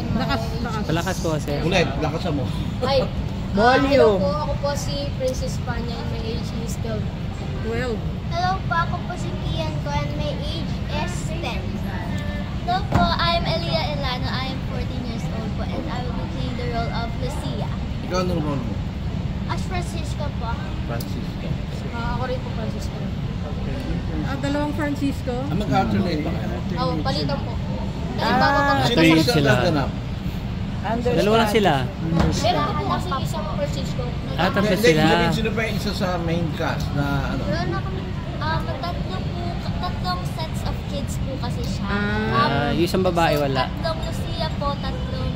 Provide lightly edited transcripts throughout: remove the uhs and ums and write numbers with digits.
and my age. Palakas ko kasi. Ulit, lakasan mo. Ay, Volume. hello po, ako po si Princess Panya and my age is 12. Hello po, ako po si Kian ko and my age is 10. Hello po, I'm Elia Elano. I am 14 years old po and I will be playing the role of Lucia. Ikaw anong role mo? As Francisco po. Francisco. Ako rin po, Francisco. Dalawang Francisco? Mag-alternate ba kayo? Oh, palitan po. Dahil bago pa Alternate sila. Dalawa lang sila. Meron po kasi isang Francisco. Tapos sila. Sino pa yung isa sa main cast na ano? Meron na kami, tatlong sets of kids po kasi siya. Yung isang babae wala. Tatlong Lucia po, tatlong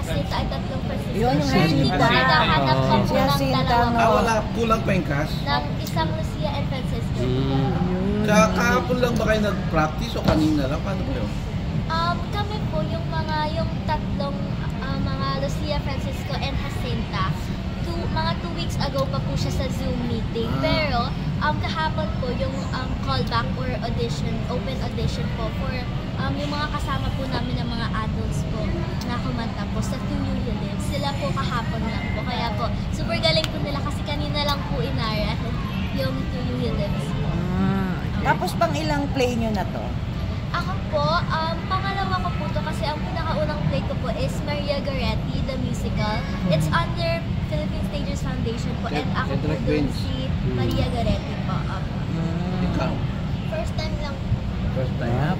Jacinta ay tatlong Francisco. Yun yung Jacinta. Naghahanap pa po ng dalawa. Wala, kulang pa yung cast? Ng isang Lucia and Francisco. Kahapon lang ba kayo nag-practice o kanina lang? Paano ba yun? Kami po, yung tatlong mga Lucia, Francisco, and Jacinta, mga 2 weeks ago pa po siya sa Zoom meeting. Pero, kahapon po, yung callback or audition, open audition po for yung mga kasama po namin ng mga adults po na kumanta po sa To You You Live. Sila po kahapon lang po. Kaya po, super galing po nila kasi kanina lang po inara yung To You You Live. Tapos pang ilang play nyo na to? Ako po, pangalawa ko po to kasi ang pinakaunang play ko po is Maria Goretti, the musical. It's under Philippine Stagers Foundation po and ako po dun si Maria Goretti po. Ikaw? First time lang. First time?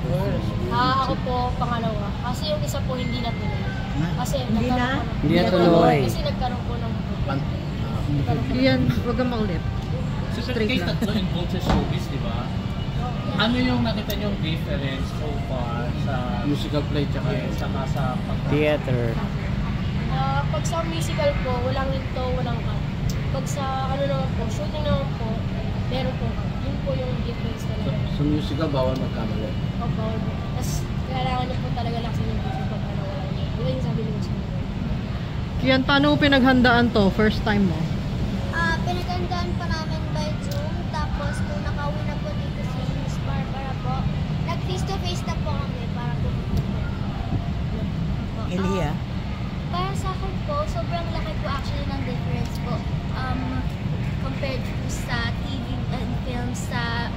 Ako po, pangalawa. Kasi yung isa po hindi natuloy. Kasi Hindi na? Hindi natuloy. Kasi nagkaroon po ng... Yan, huwag kang makulit. So, kayo tatlo involved sa showbiz, di ba? Ano yung nakita niyong difference so far sa Musical play tsaka sa Theater. Pag sa musical po, walang into, walang cut. Pag sa ano naman po, shooting naman po, meron po cut. Yun po yung difference talaga. Sa musical, bawal magkamali. Bawal po. Tapos, kailangan niyo po talaga lang sa yung pag ano, wala niyo. Yun yung sabi niyo sa inyo. Kian, paano mo pinaghandaan to? First time mo? Pinagandaan pa namin by Zoom. Tapos, nung nakauwi na po dito si Miss Barbara po, nag-face-to-face na po kami para po. Elia? Para sa akin po, sobrang laki po actually ng difference po compared to sa TV and film sa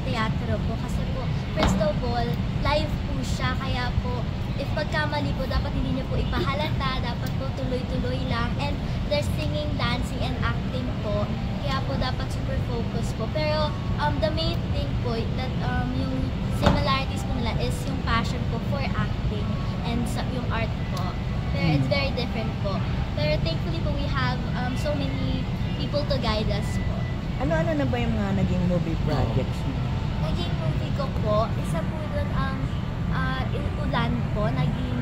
teatro po. Kasi po, first of all, live po siya. Kaya po, if pagkamali po, dapat hindi niyo po ipahalata. Dapat po tuloy-tuloy lang. And there's singing, dancing, and acting po. Kaya po, dapat super focus po. Pero, the main thing po, that yung similarities po nila is yung passion po for acting and yung art po. Pero it's very different po. Pero thankfully po, we have so many people to guide us po. Ano-ano na ba yung mga naging movie projects mo? Naging movie ko po, isa po doon ang Ulan po, naging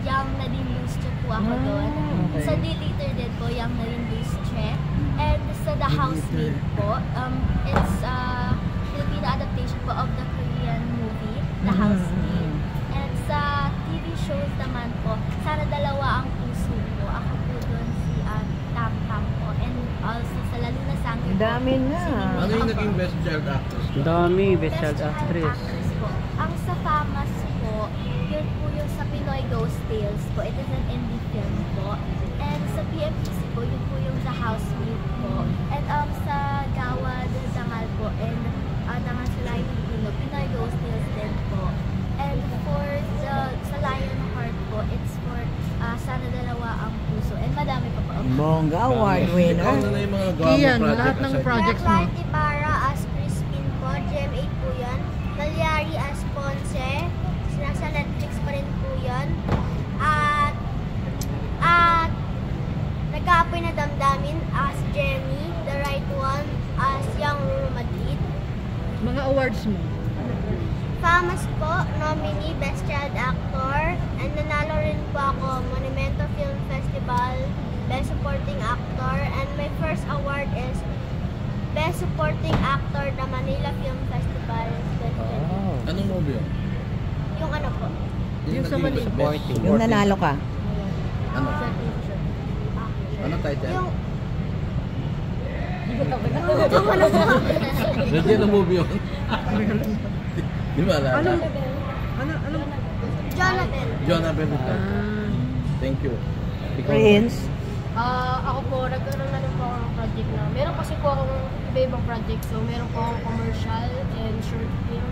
Young Nadine Lustre po ako doon. Okay. Sa Deleter din po, Young Nadine Lustre. And sa The Housemaid po, it's Filipino adaptation po of the Korean movie, The Housemaid. And sa TV shows naman po, Sana Dalawa Ang Puso po. Ako po doon si Tam Tam po. And also sa Lalo Na Sangre po. Dami na. Ano yung naging best child actress? Dami, best child actress. Po. Ang sa FAMAS po, yun po yung sa Pinoy Ghost Tales po. It is an indie film po. And sa PMPC po, yun po yung The Housemaid po. And sa Gawad Dangal po, and Dangal sa Lion Pino, Pinoy Ghost Tales din po. And for sa Lionheart po, it's for Sana Dalawa Ang Puso. And madami pa po. Bongga, award winner. Ikaw na yung mga gawa Kian, mo project. lahat ng projects mo. Clark Ibarra as Crispin po, GM8 po yun. Calyari as Ponce, nasa Netflix pa rin po yun. At Nagkaapoy na Damdamin as Jeremy, The Right One as Young Ruru Madrid. Mga awards mo? FAMAS po, nominee Best Child Actor. And nanalo rin po ako Monumento Film Festival, Best Supporting Actor. And my first award is Best Supporting Actor na Manila Film Festival 2020. Anong movie yun? Yung ano po? Yung sa Manila. Supporting. Yung nanalo ka? Ano? Ano title? Yung... Nandiyan ang movie yun. Di ba alala? Ano? Jonathan. Jonathan. Thank you. Prince? Ako po, nagkaroon na rin po ako ng project na. Meron kasi po akong iba-ibang project. So, meron po akong commercial and short film.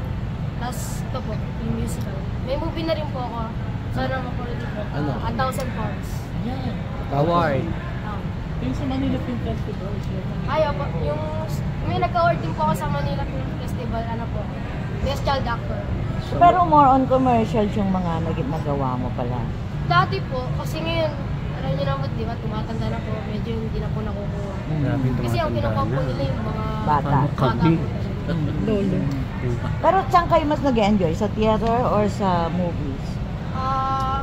Tapos, ito po, yung musical. May movie na rin po ako. Sana makulit po. Ano? 1,000 pounds. Yan. Award. Yung sa Manila Film Festival. Ay, opo. May nag-award din po ako sa Manila Film Festival. Ano po? Best Child Actor. Pero more on commercials yung mga nagawa mo pala. Dati po, kasi ngayon, alam niyo naman, di ba, tumatanda na po. Medyo hindi na po nakukuha. Kasi ang kinukuha po nila yung mga Bata. po. Lolo. Pero saan kayo mas nag-enjoy? Sa theater or sa movies?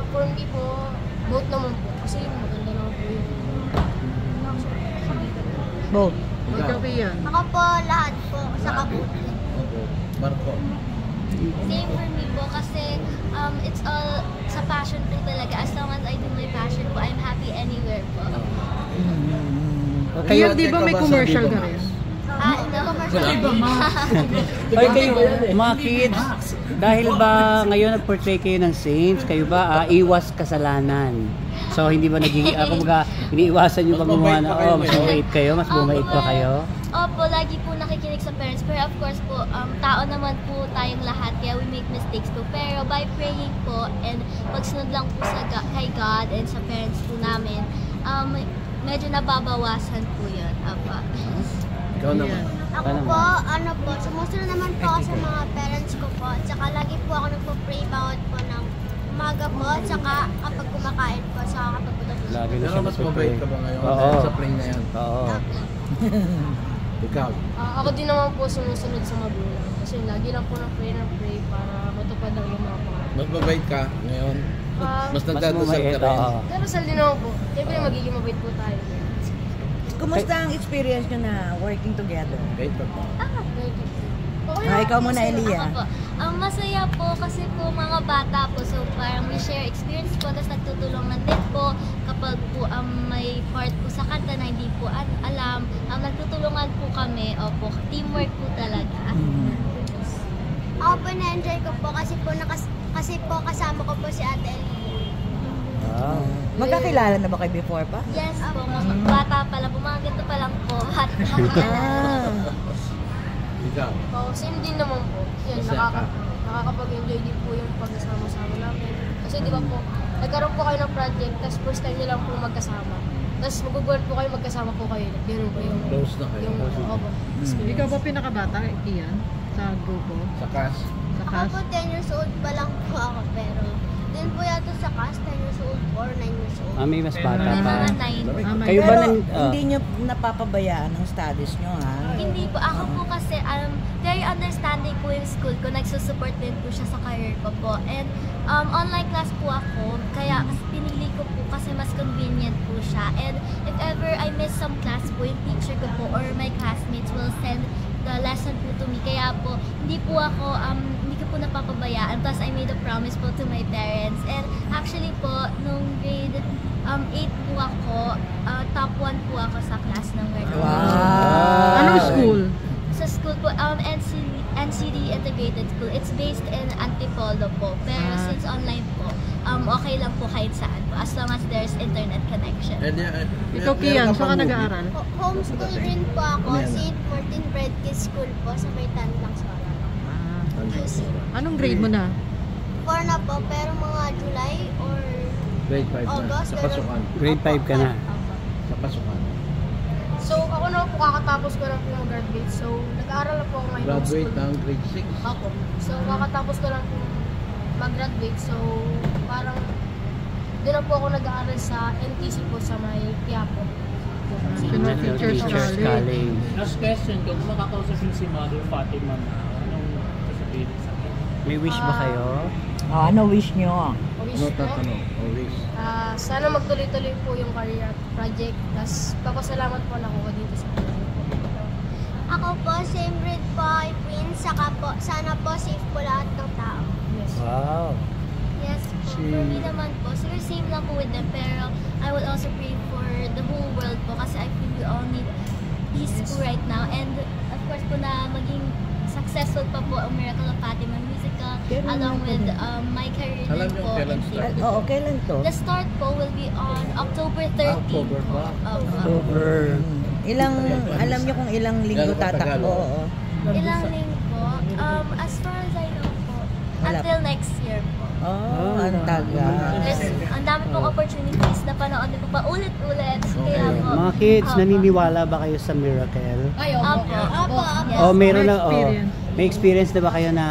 For me po, both naman po. Kasi maganda naman po yung Both. Ikaw, Kian. Ako po, lahat po, sa kabuti. Marco. Same for me po kasi it's all sa passion po talaga. As long as I do my passion po, I'm happy anywhere po. Kian, di ba may commercial ka rin? No. Hoy kayo, mga kids, dahil ba ngayon nag-portray kayo ng saints, kayo ba iwas kasalanan? So hindi ba nagiging, kumbaga, iniiwasan nyo ba gumawa na, mas bumait kayo, mas bumait pa kayo? Opo, lagi po nakikinig sa parents. Pero of course po, tao naman po tayong lahat, kaya we make mistakes po. Pero by praying po and pagsunod lang po kay God and sa parents po namin, medyo nababawasan po yun. Opo. Ikaw naman. Ako po, sumusunod naman po ako sa mga parents ko po. At saka lagi po ako nagpo-pray bawat po ng umaga po. At saka kapag kumakain po, saka kapag puto-puto. Lagi na Pero siya mas mabait ka ba ngayon? Oo. Dahil sa play na yan. Oo. Ikaw. ako din naman po sumusunod sa magulang. Kasi lagi lang po ng pray para matupad ang yung mga pangarap. Mas mabait ka ngayon. Mas nagdadasal bumait, ka rin. oo. Pero sa din naman po, siyempre magiging mabait po tayo. Kumusta ang experience nyo na working together? Bait ka pa. Ikaw muna, Elia. Ako po. Masaya po kasi po mga bata po. So parang we share experience po. Tapos nagtutulungan din po kapag po may part po sa kanta na hindi po alam. Nagtutulungan po kami. Opo, teamwork po talaga. Ako po na-enjoy ko po kasi po kasama ko po si Ate Elia. Wow. Magkakilala na ba kayo before pa? Yes po, mga bata pa lang po. Mga ganito pa lang po. Ikaw. Same din naman po. Yan, Masaya ka. nakakapag-enjoy din po yung pagkasama-sama namin. Kasi di ba po, nagkaroon po kayo ng project, tapos first time nyo lang po magkasama. Tapos mag-work po kayo, magkasama po kayo. Ganun po yung... Close na kayo. Opo. Ikaw ba pinakabata, Kian? Sa grupo? Sa cash. Sa Ako cast? po 10 years old pa lang po ako, pero din po yata sa cast 10 years old or 9 years old. May mas bata May pa. mga 9. Kayo ba Pero nan... hindi nyo napapabayaan ang studies nyo, ha? Hindi po. Ako po kasi, very understanding po yung school ko. Nagsusupport din po siya sa career ko po. And online class po ako. Kaya pinili ko po kasi mas convenient po siya. And if ever I miss some class po, yung teacher ko po or my classmates will send the lesson po to me. Kaya po, hindi po ako, hindi ko po napapabayaan. Plus, I made a promise po to my parents. And actually po, nung grade 8 po ako, top 1 po ako sa class ng grade 8. Wow! Anong school? Sa school po, NCD Integrated School. It's based in Antipolo po. Pero since online po, okay lang po kahit saan po. As long as there's internet connection. Ikaw, Kian, saan ka nag-aaral? Homeschool rin po ako. St. Martin Redkids School po sa Maytan lang sa Anong grade mo na? 4 na po, pero mga July or Grade 5 na. August. Sa pasukan. Grade 5 ka na. Sa pasukan. So, ako na po kakatapos ko lang po ng graduate. So, nag-aaral na po ako ngayon. Graduate ng grade 6. Ako. So, kakatapos ko lang po mag-graduate. So, parang doon na po ako nag-aaral sa NTC po sa may Quiapo. National Teachers College. Last question, kung makakausap yung si Mother Fatima na, anong sasabihin sa akin? May wish ba kayo? Ano wish nyo? Wish Ano ko. tatanong? Always. Sana magtuloy-tuloy po yung career project. Tapos, papasalamat po na ako dito sa career po. Ako po, same grade po kay Prince. Saka po, sana po safe po lahat ng tao. Yes. Wow. Yes po. For me naman po, siguro same lang po with them. Pero I will also pray for the whole world po. Kasi I feel we all need peace po right now. And of course po na maging successful pa po ang Miracle of Fatima musical. Kailan Along natin with yun? my career Alam din niyo po. kailan in start? theater. Oo, kailan to? The start po will be October 13 October po. pa. Over. Alam niyo kung ilang linggo Gano'n katagal? tatakbo? Oo. Ilang linggo? As far as I know po, Wala until next year po. Oh, ang tagal. Yes, ang dami pong opportunities na panoorin ko pa ulit-ulit. Kaya po. Mga kids, Opo. naniniwala ba kayo sa miracle? Ay, Opo. Opo. Yes. O meron May na, experience. may experience na ba kayo na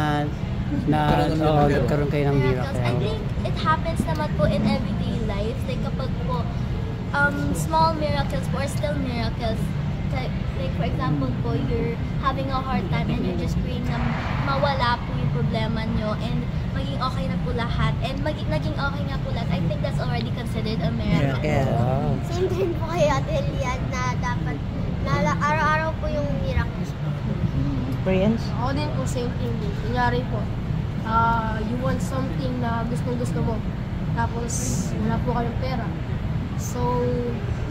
nagkaroon kayo ng Miracles. I miracle? think it happens naman po in everyday life. Like kapag po, small miracles po or still miracles. Like for example po, you're having a hard time and you're just praying na mawala po yung problema nyo and maging okay na po lahat. And naging okay nga po lahat. I think that's already considered a miracle. Miracle. Wow. Same din po kay Ate Elian na dapat na araw-araw po yung miracles. Experience? Ako din po, same thing din. Kunyari po, you want something na gustong-gusto mo. Tapos, wala po kayong pera. So,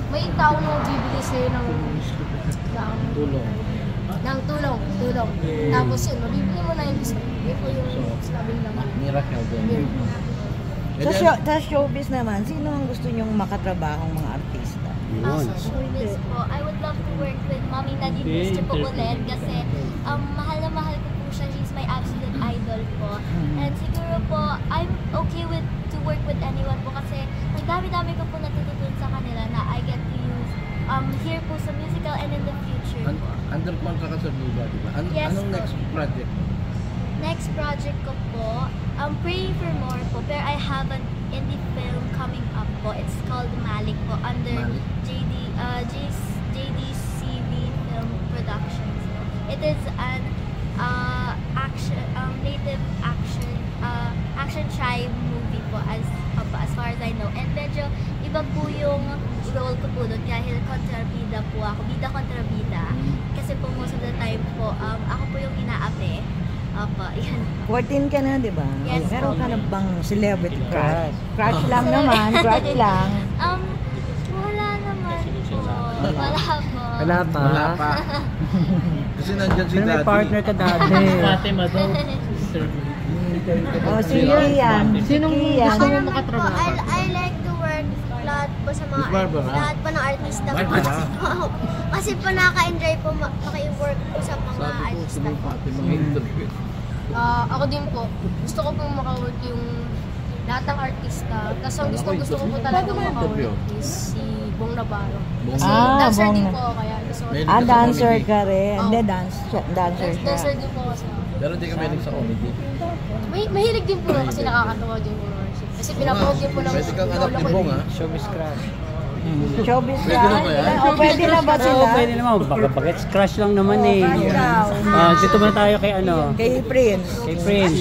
may tao na bibili sa'yo ng Tulong. tulong. Tapos yun, mabibili mo na yung gusto. Yun po yung sabing naman. Miracle din. Sa showbiz naman, sino ang gusto niyong makatrabahong mga artista? Yun. Sa showbiz po, I would love to work with Mommy Nadine Bustre po ulit kasi mahal na mahal ko po siya. She's my absolute idol po. And siguro po, I'm okay to work with anyone po kasi ang dami-dami ko po natutunan sa kanila na I get to use here po sa musical and in the future po. Under contract ka sa Viva, di ba? Yes, Anong po. next project mo? Next project ko po, Praying for More po, pero I have an indie film coming up po. It's called Malik po, under Malik. JDCV Film Productions. It is an native action tribe movie po as far as I know. And medyo iba po yung role ko po doon dahil kontrabida po ako, bida kontrabida. Kasi po most of the time po, ako po yung inaapi. Opo, yan. 14 ka na, di ba? Yes, Meron ka po. na bang celebrity crush? Crush lang naman, crush lang. Wala naman po. Wala po. Wala pa. Wala pa. Kasi nandyan si Pero may Daddy. partner ka dati. Fatima daw. Oh, si Ian. Sinong Ian. gusto mo Naman po, makatrabaho? I like to work lahat po sa mga Miss Barbara? lahat po ng artista po. Barbara? Kasi po nakaka-enjoy po maki-work po sa mga Sabi ko, artista po. sumipati mga interview. Ako din po, gusto ko pong makawork yung lahat ng artista. Tapos ang gusto ko po talaga makawork is si Bong Navarro. Kasi dancer Bong din na- po ako, kaya gusto ko. May- Dancer ka rin. Oh. Hindi, dancer Dancer siya. din po ako sa... Pero di ka mahilig sa comedy. Mahilig din po ako kasi nakakatawa din po worship. Kasi pinapromote din po ng Pwede kang anak ni Bong, ha? Showbiz crush. Showbiz Pwede ka? na ba yan? O, pwede na ba Oo, sila? pwede naman. Bagets crush lang naman eh. crush daw. Dito muna tayo kay ano? Kay Prince. Kay Prince.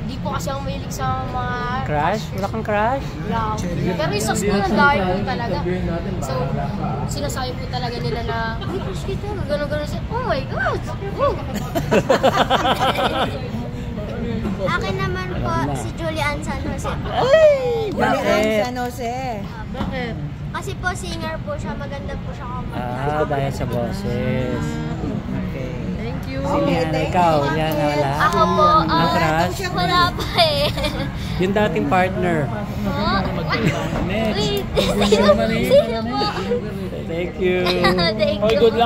Di po kasi ako mahilig sa mga... Crush? Wala kang crush? Wala ako. Pero yung sa school, ang dahil po talaga. So, sinasabi po talaga nila na, uy, crush kita, gano'n-gano'n siya. Oh my God! Oh. Akin naman po si Julian San Jose po. Julian San Jose. Bakit? Kasi po singer po siya, maganda po siya kumanta. Dahil sa boses. Okay. Thank you. Sige, ikaw. Yan, wala. Ako po, Ang crush? wala pa eh. Yung dating partner. Oh, Next. wait, sino po? Thank you. Thank Oy, you. good luck.